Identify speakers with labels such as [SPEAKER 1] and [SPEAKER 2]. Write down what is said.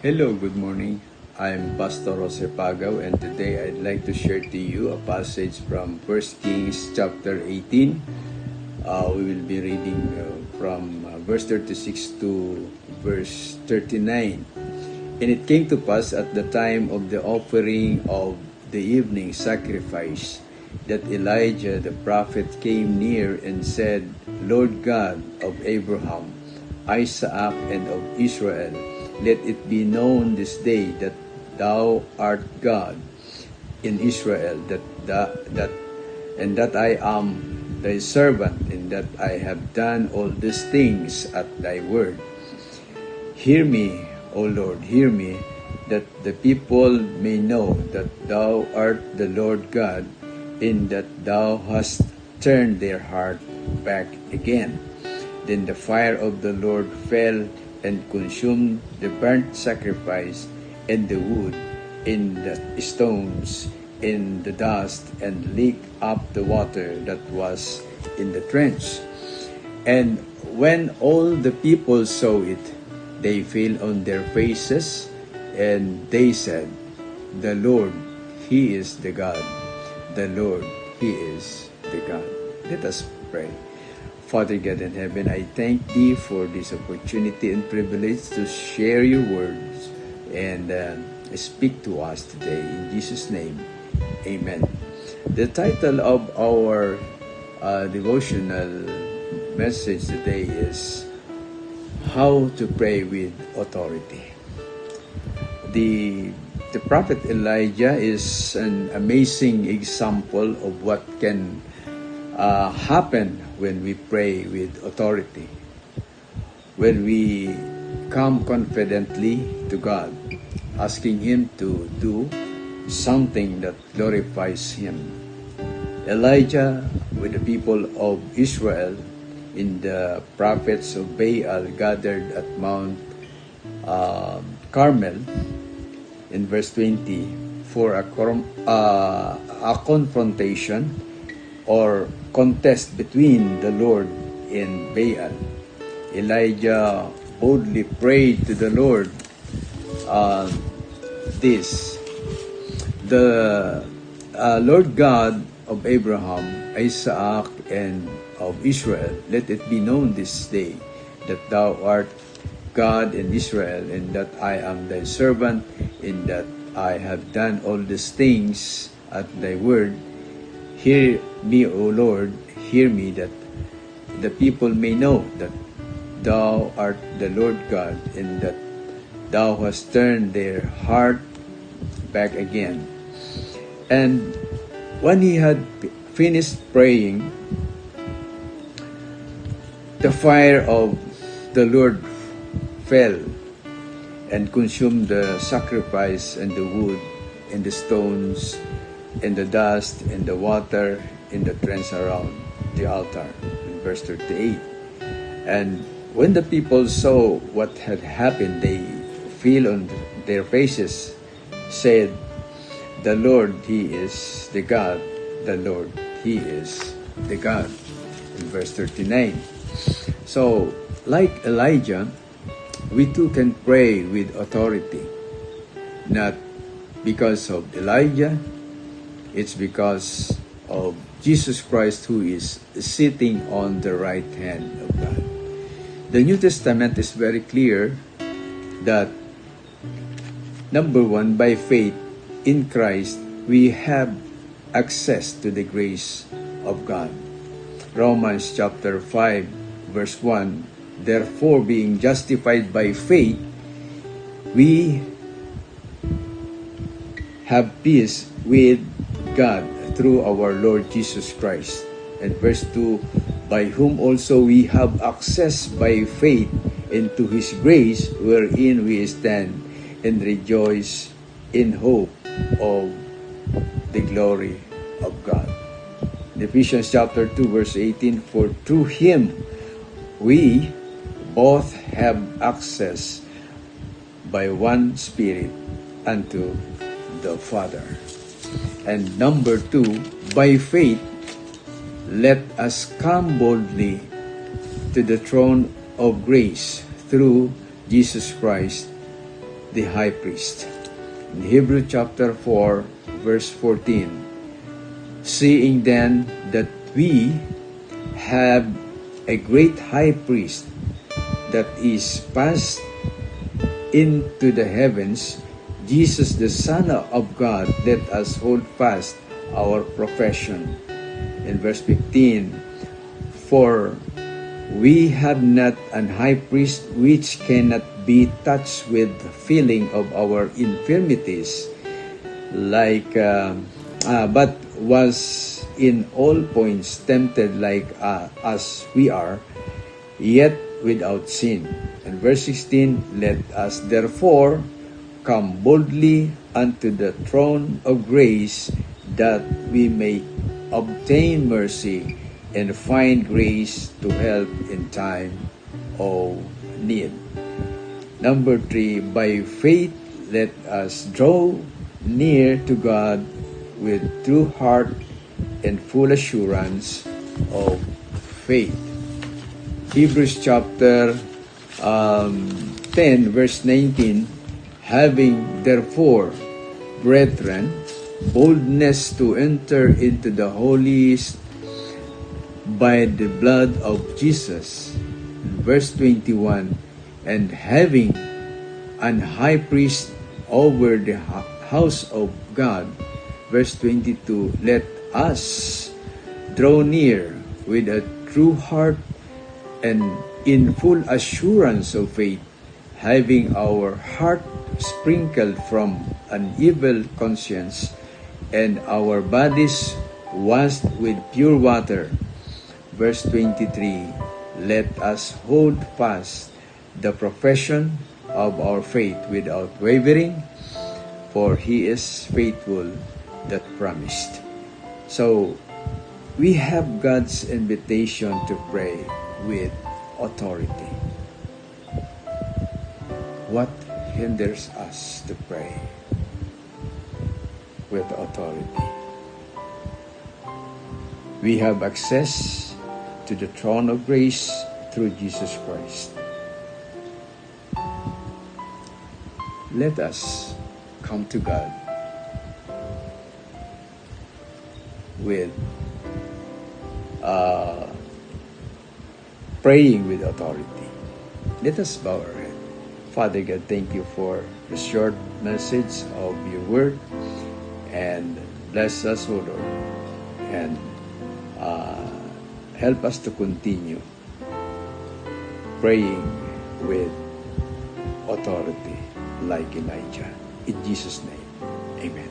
[SPEAKER 1] Hello, good morning. I'm Pastor Jose Pagaw, and today I'd like to share to you a passage from 1 Kings chapter 18. We will be reading from verse 36 to verse 39. And it came to pass at the time of the offering of the evening sacrifice that Elijah the prophet came near and said, Lord God of Abraham, Isaac, and of Israel, let it be known this day that thou art God in Israel, and that I am thy servant, and that I have done all these things at thy word. Hear me, O Lord, hear me, that the people may know that thou art the Lord God, in that thou hast turned their heart back again. Then the fire of the Lord fell and consumed the burnt sacrifice and the wood, in the stones, in the dust, and licked up the water that was in the trench. And when all the people saw it, they fell on their faces, and they said, The Lord, He is the God. The Lord, He is the God. Let us pray. Father God in heaven, I thank Thee for this opportunity and privilege to share Your words and speak to us today. In Jesus' name, Amen. The title of our devotional message today is How to Pray with Authority. The prophet Elijah is an amazing example of what can happen when we pray with authority. When we come confidently to God, asking Him to do something that glorifies Him. Elijah, with the people of Israel, in the prophets of Baal gathered at Mount Carmel, in verse 20, for a confrontation or contest between the Lord and Baal. Elijah boldly prayed to the Lord this, the Lord God of Abraham, Isaac, and of Israel, let it be known this day that thou art God in Israel, and that I am thy servant, and that I have done all these things at thy word. Hear me, O Lord, hear me, that the people may know that thou art the Lord God, and that thou hast turned their heart back again. And when he had finished praying, the fire of the Lord fell and consumed the sacrifice and the wood and the stones and the dust and the water in the trench around the altar. In verse 38. And when the people saw what had happened, they fell on their faces, said, The Lord, He is the God. The Lord, He is the God. In verse 39. So, like Elijah, we too can pray with authority. Not because of Elijah, it's because of Jesus Christ, who is sitting on the right hand of God. The New Testament is very clear that, number one, by faith in Christ, we have access to the grace of God. Romans chapter 5, verse 1, Therefore, being justified by faith, we have peace with God through our Lord Jesus Christ. And verse 2, by whom also we have access by faith into His grace, wherein we stand and rejoice in hope of the glory of God. In Ephesians chapter 2, verse 18, For through Him we both have access by one Spirit unto the Father. And number 2, by faith, let us come boldly to the throne of grace through Jesus Christ, the high priest. In Hebrew chapter 4, verse 14, seeing then that we have a great high priest that is passed into the heavens, Jesus the Son of God, let us hold fast our profession. In verse 15, for we have not an high priest which cannot be touched with the feeling of our infirmities, but was in all points tempted like as we are, yet without sin. And verse 16, let us therefore come boldly unto the throne of grace, that we may obtain mercy and find grace to help in time of need. Number 3, by faith let us draw near to God with true heart and full assurance of faith. Hebrews chapter 10 verse 19, having therefore, brethren, boldness to enter into the holiest by the blood of Jesus. Verse 21, and having an high priest over the house of God. Verse 22, let us draw near with a true heart and in full assurance of faith, having our heart sprinkled from an evil conscience and our bodies washed with pure water. Verse 23, let us hold fast the profession of our faith without wavering, for he is faithful that promised. So, we have God's invitation to pray with authority. What hinders us to pray with authority? We have access to the throne of grace through Jesus Christ. Let us come to God with praying with authority. Let us bow our head. Father God, thank you for the short message of your word, and bless us, O Lord, and help us to continue praying with authority like Elijah. In Jesus' name, amen.